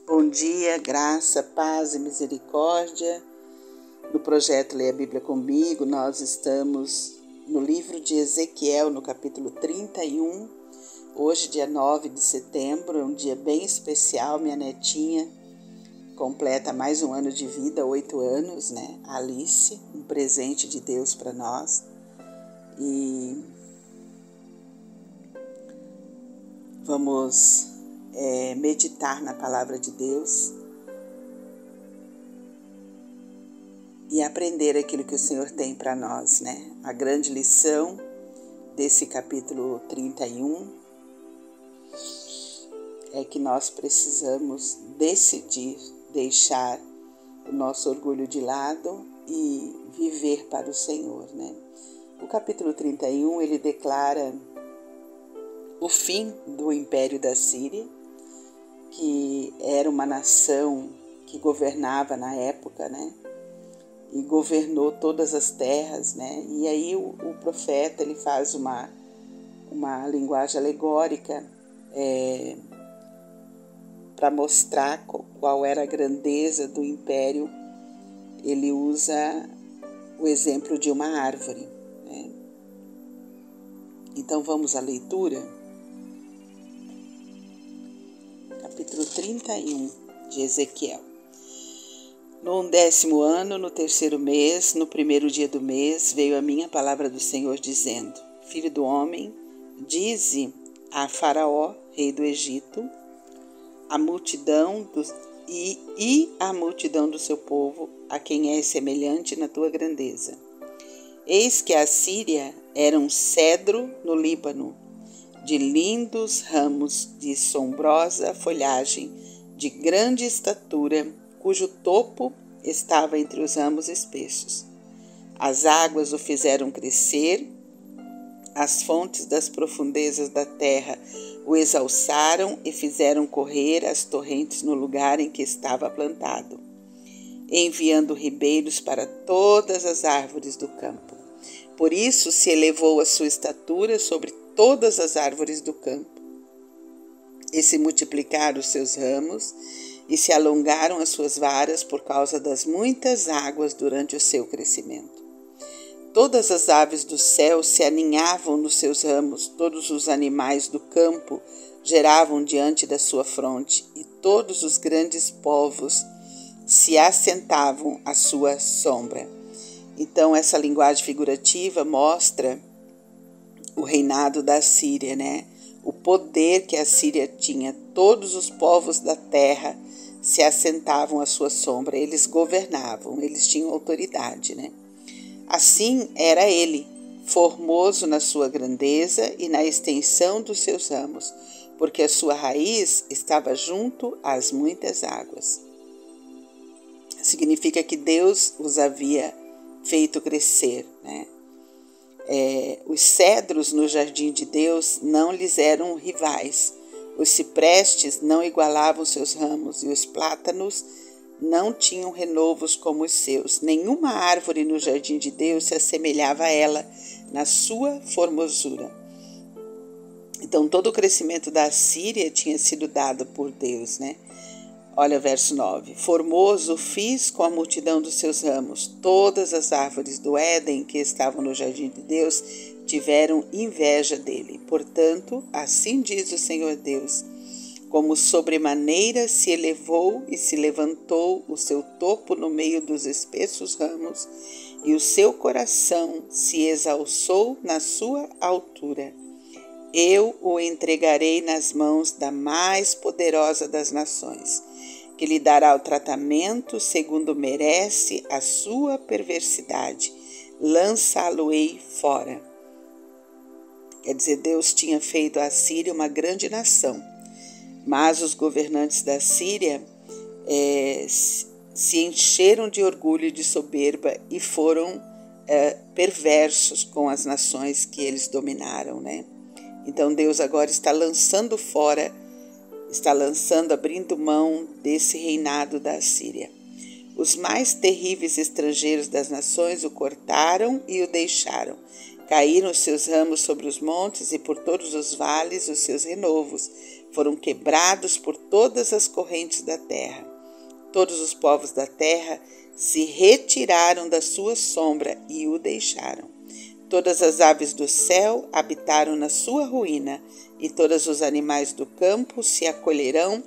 Bom dia, graça, paz e misericórdia. No projeto Leia a Bíblia Comigo, nós estamos no livro de Ezequiel, no capítulo 31. Hoje, dia 9 de setembro, é um dia bem especial. Minha netinha completa mais um ano de vida, 8 anos, né? Alice, um presente de Deus para nós. E vamos meditar na palavra de Deus e aprender aquilo que o Senhor tem para nós, né? A grande lição desse capítulo 31 é que nós precisamos decidir deixar o nosso orgulho de lado e viver para o Senhor, né? O capítulo 31, ele declara o fim do Império da Síria, que era uma nação que governava na época, né? E governou todas as terras, né? E aí o profeta, ele faz uma linguagem alegórica para mostrar qual era a grandeza do império. Ele usa o exemplo de uma árvore, né? Então vamos à leitura. Capítulo 31 de Ezequiel. No 10º ano, no 3º mês, no 1º dia do mês, veio a minha palavra do Senhor, dizendo: Filho do homem, dize a Faraó, rei do Egito, a multidão a multidão do seu povo, a quem és semelhante na tua grandeza. Eis que a Síria era um cedro no Líbano, de lindos ramos, de sombrosa folhagem, de grande estatura, cujo topo estava entre os ramos espessos. As águas o fizeram crescer, as fontes das profundezas da terra o exalçaram e fizeram correr as torrentes no lugar em que estava plantado, enviando ribeiros para todas as árvores do campo. Por isso se elevou a sua estatura sobre todas as árvores do campo, e se multiplicaram os seus ramos, e se alongaram as suas varas por causa das muitas águas durante o seu crescimento. Todas as aves do céu se aninhavam nos seus ramos, todos os animais do campo geravam diante da sua fronte, e todos os grandes povos se assentavam à sua sombra. Então, essa linguagem figurativa mostra o reinado da Síria, né? O poder que a Síria tinha. Todos os povos da terra se assentavam à sua sombra. Eles governavam, eles tinham autoridade, né? Assim era ele, formoso na sua grandeza e na extensão dos seus ramos, porque a sua raiz estava junto às muitas águas. Significa que Deus os havia feito crescer, né? Os cedros no jardim de Deus não lhes eram rivais, os ciprestes não igualavam seus ramos e os plátanos não tinham renovos como os seus. Nenhuma árvore no jardim de Deus se assemelhava a ela na sua formosura. Então todo o crescimento da Síria tinha sido dado por Deus, né? Olha o verso 9. Formoso fiz com a multidão dos seus ramos. Todas as árvores do Éden que estavam no jardim de Deus tiveram inveja dele. Portanto, assim diz o Senhor Deus: como sobremaneira se elevou e se levantou o seu topo no meio dos espessos ramos, e o seu coração se exalçou na sua altura, eu o entregarei nas mãos da mais poderosa das nações, que lhe dará o tratamento segundo merece a sua perversidade. Lançá-lo-ei fora. Quer dizer, Deus tinha feito a Síria uma grande nação, mas os governantes da Síria se encheram de orgulho e de soberba e foram perversos com as nações que eles dominaram, né? Então Deus agora está lançando fora, abrindo mão desse reinado da Síria. Os mais terríveis estrangeiros das nações o cortaram e o deixaram. Caíram os seus ramos sobre os montes e por todos os vales os seus renovos. foram quebrados por todas as correntes da terra. Todos os povos da terra se retiraram da sua sombra e o deixaram. Todas as aves do céu habitaram na sua ruína, e todos os animais do campo se acolherão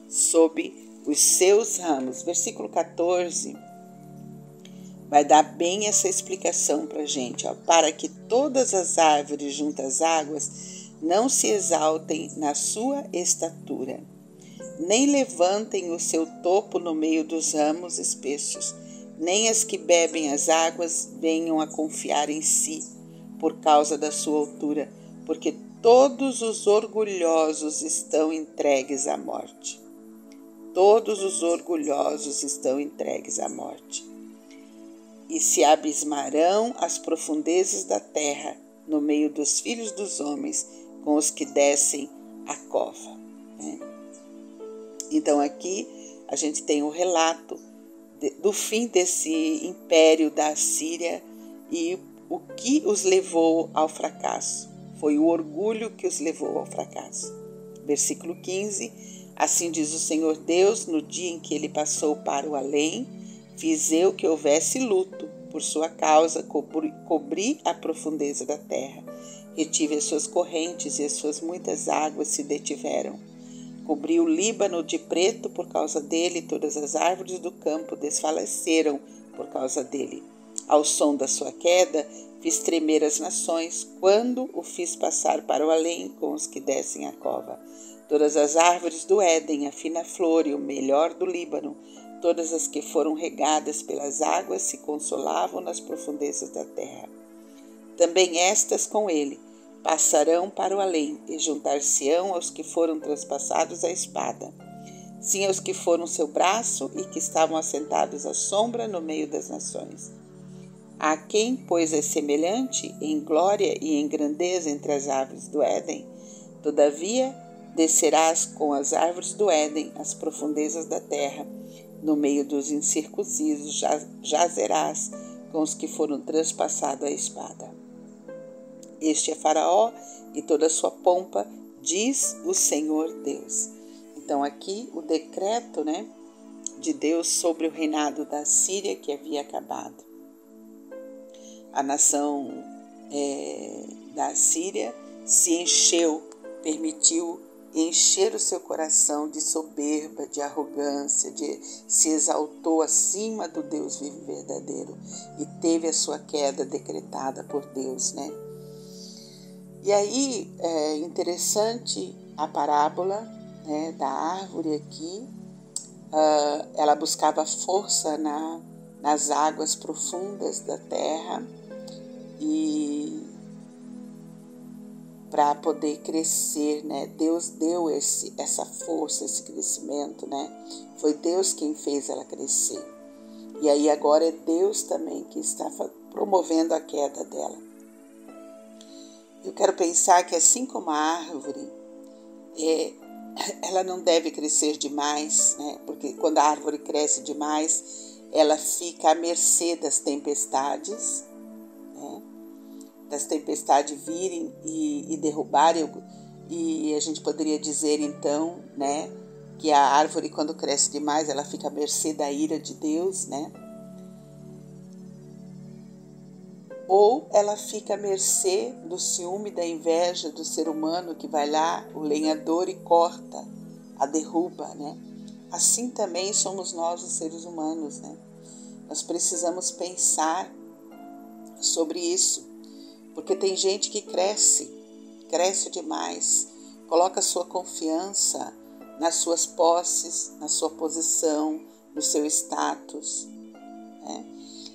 sob os seus ramos. Versículo 14 vai dar bem essa explicação para a gente, para que todas as árvores junto às águas não se exaltem na sua estatura, nem levantem o seu topo no meio dos ramos espessos, nem as que bebem as águas venham a confiar em si por causa da sua altura, porque todos os orgulhosos estão entregues à morte. Todos os orgulhosos estão entregues à morte. E se abismarão as profundezas da terra, no meio dos filhos dos homens, com os que descem a cova. Então aqui a gente tem o relato do fim desse império da Assíria e o que os levou ao fracasso. Foi o orgulho que os levou ao fracasso. Versículo 15, assim diz o Senhor Deus, no dia em que ele passou para o além, fiz eu que houvesse luto, por sua causa cobri a profundeza da terra, retive as suas correntes e as suas muitas águas se detiveram. Cobri o Líbano de preto por causa dele, todas as árvores do campo desfaleceram por causa dele. Ao som da sua queda, fiz tremer as nações, quando o fiz passar para o além com os que descem a cova. Todas as árvores do Éden, a fina flor e o melhor do Líbano, todas as que foram regadas pelas águas se consolavam nas profundezas da terra. Também estas com ele passarão para o além e juntar-se-ão aos que foram transpassados à espada. Sim, aos que foram seu braço e que estavam assentados à sombra no meio das nações. A quem, pois, é semelhante em glória e em grandeza entre as árvores do Éden? Todavia, descerás com as árvores do Éden às profundezas da terra, no meio dos incircuncisos jazerás com os que foram transpassados à espada. Este é Faraó e toda a sua pompa, diz o Senhor Deus. Então aqui o decreto, de Deus sobre o reinado da Síria que havia acabado. A nação da Síria se encheu, permitiu encher o seu coração de soberba, de arrogância, se exaltou acima do Deus vivo e verdadeiro e teve a sua queda decretada por Deus, E aí é interessante a parábola da árvore aqui. Ela buscava força nas águas profundas da terra e para poder crescer, Deus deu essa força, esse crescimento, Foi Deus quem fez ela crescer. E aí agora é Deus também que está promovendo a queda dela. Eu quero pensar que assim como a árvore, ela não deve crescer demais, porque quando a árvore cresce demais, ela fica à mercê das tempestades, das tempestades virem e derrubarem, e a gente poderia dizer então, que a árvore quando cresce demais, ela fica à mercê da ira de Deus, Ou ela fica à mercê do ciúme, da inveja do ser humano que vai lá, o lenhador, e corta, a derruba, Assim também somos nós, os seres humanos, Nós precisamos pensar sobre isso, porque tem gente que cresce demais, coloca sua confiança nas suas posses, na sua posição, no seu status,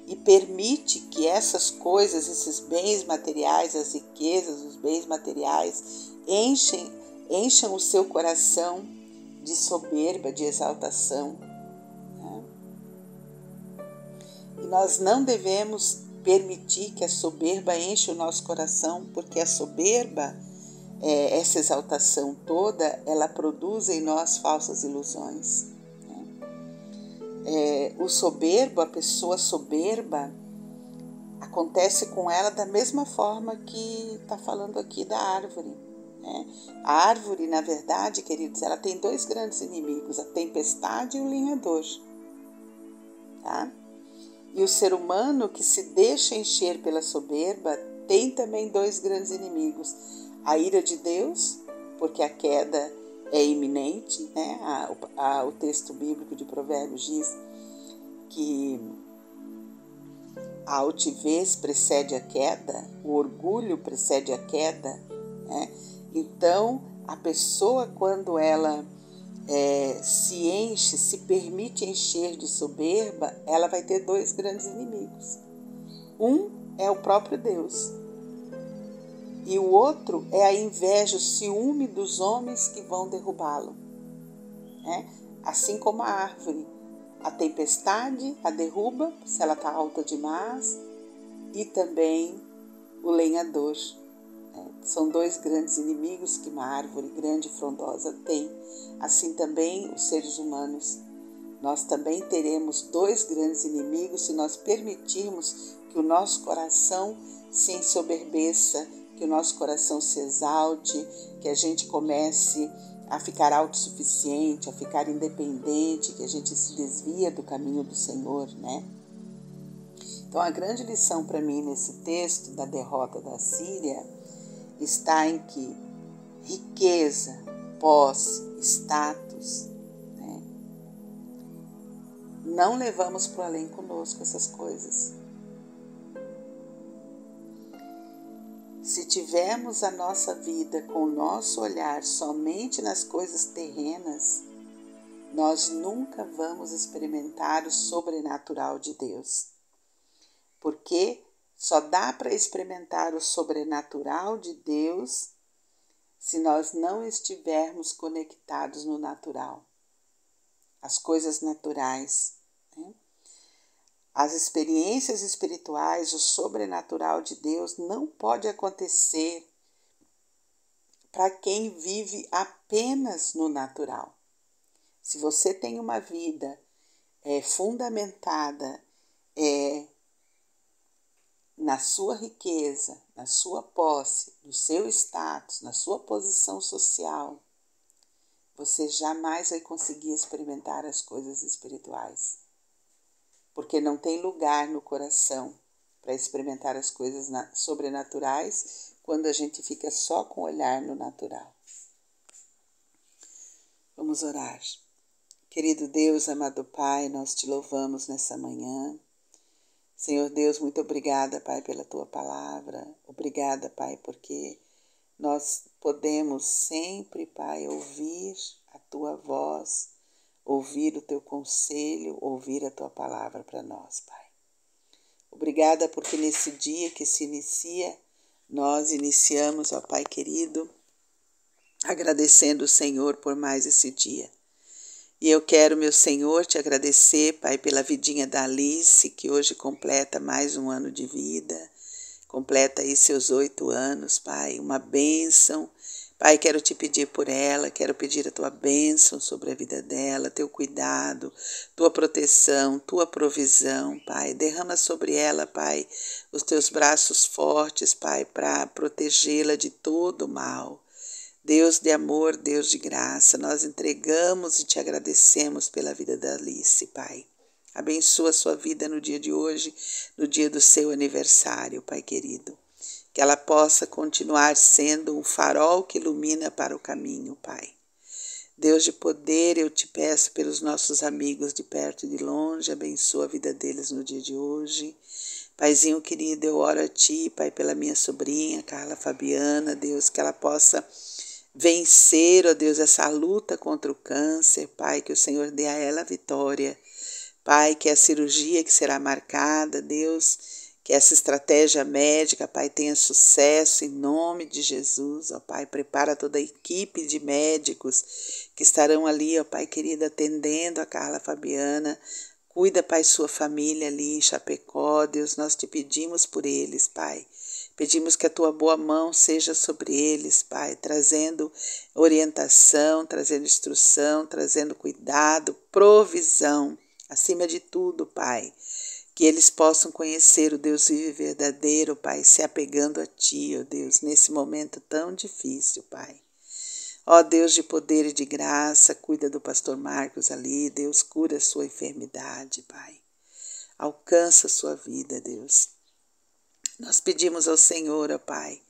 e permite que essas coisas, esses bens materiais, as riquezas, os bens materiais, encham o seu coração de soberba, de exaltação. E nós não devemos permitir que a soberba enche o nosso coração, porque a soberba, essa exaltação toda, ela produz em nós falsas ilusões. O soberbo, a pessoa soberba, acontece com ela da mesma forma que está falando aqui da árvore. né? A árvore, na verdade, queridos, ela tem dois grandes inimigos, a tempestade e o lenhador. Tá? E o ser humano que se deixa encher pela soberba tem também dois grandes inimigos. A ira de Deus, porque a queda é iminente, né? O texto bíblico de Provérbios diz que a altivez precede a queda, o orgulho precede a queda, né? Então, a pessoa, quando ela se enche, se permite encher de soberba, ela vai ter dois grandes inimigos. Um é o próprio Deus e o outro é a inveja, o ciúme dos homens que vão derrubá-lo, né? Assim como a árvore, a tempestade a derruba se ela está alta demais, e também o lenhador. São dois grandes inimigos que uma árvore grande e frondosa tem. Assim também os seres humanos. Nós também teremos dois grandes inimigos se nós permitirmos que o nosso coração se ensoberbeça, que o nosso coração se exalte, que a gente comece a ficar autossuficiente, a ficar independente, que a gente se desvia do caminho do Senhor, né? Então, a grande lição para mim nesse texto da derrota da Síria está em que riqueza, posse, status, né? Não levamos para o além conosco essas coisas. Se tivermos a nossa vida com o nosso olhar somente nas coisas terrenas, nós nunca vamos experimentar o sobrenatural de Deus. Porque só dá para experimentar o sobrenatural de Deus se nós não estivermos conectados no natural, as coisas naturais, né? As experiências espirituais, o sobrenatural de Deus não pode acontecer para quem vive apenas no natural. Se você tem uma vida fundamentada na sua riqueza, na sua posse, no seu status, na sua posição social, você jamais vai conseguir experimentar as coisas espirituais. Porque não tem lugar no coração para experimentar as coisas sobrenaturais quando a gente fica só com o olhar no natural. Vamos orar. Querido Deus, amado Pai, nós te louvamos nessa manhã. Senhor Deus, muito obrigada, Pai, pela Tua palavra. Obrigada, Pai, porque nós podemos sempre, Pai, ouvir a Tua voz, ouvir o Teu conselho, ouvir a Tua palavra para nós, Pai. Obrigada porque nesse dia que se inicia, nós iniciamos, ó Pai querido, agradecendo o Senhor por mais esse dia. E eu quero, meu Senhor, te agradecer, Pai, pela vidinha da Alice, que hoje completa mais um ano de vida, completa aí seus 8 anos, Pai, uma bênção. Pai, quero te pedir por ela, quero pedir a tua bênção sobre a vida dela, teu cuidado, tua proteção, tua provisão, Pai. Derrama sobre ela, Pai, os teus braços fortes, Pai, para protegê-la de todo o mal. Deus de amor, Deus de graça, nós entregamos e te agradecemos pela vida da Alice, Pai. Abençoa a sua vida no dia de hoje, no dia do seu aniversário, Pai querido. Que ela possa continuar sendo um farol que ilumina para o caminho, Pai. Deus de poder, eu te peço pelos nossos amigos de perto e de longe, abençoa a vida deles no dia de hoje. Paizinho querido, eu oro a Ti, Pai, pela minha sobrinha, Carla Fabiana, Deus, que ela possa vencer, ó Deus, essa luta contra o câncer, Pai, que o Senhor dê a ela a vitória. Pai, que a cirurgia que será marcada, Deus, que essa estratégia médica, Pai, tenha sucesso em nome de Jesus, ó Pai. Prepara toda a equipe de médicos que estarão ali, ó Pai querido, atendendo a Carla Fabiana. Cuida, Pai, sua família ali em Chapecó, Deus, nós te pedimos por eles, Pai. Pedimos que a tua boa mão seja sobre eles, Pai, trazendo orientação, trazendo instrução, trazendo cuidado, provisão. Acima de tudo, Pai, que eles possam conhecer o Deus vivo e verdadeiro, Pai, se apegando a Ti, ó Deus, nesse momento tão difícil, Pai. Ó Deus de poder e de graça, cuida do pastor Marcos ali, Deus, cura a sua enfermidade, Pai. Alcança a sua vida, Deus. Nós pedimos ao Senhor, ó Pai,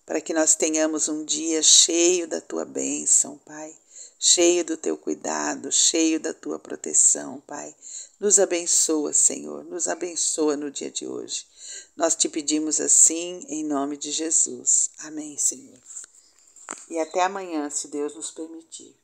para que nós tenhamos um dia cheio da Tua bênção, Pai, cheio do Teu cuidado, cheio da Tua proteção, Pai. Nos abençoa, Senhor, nos abençoa no dia de hoje. Nós te pedimos assim, em nome de Jesus. Amém, Senhor. E até amanhã, se Deus nos permitir.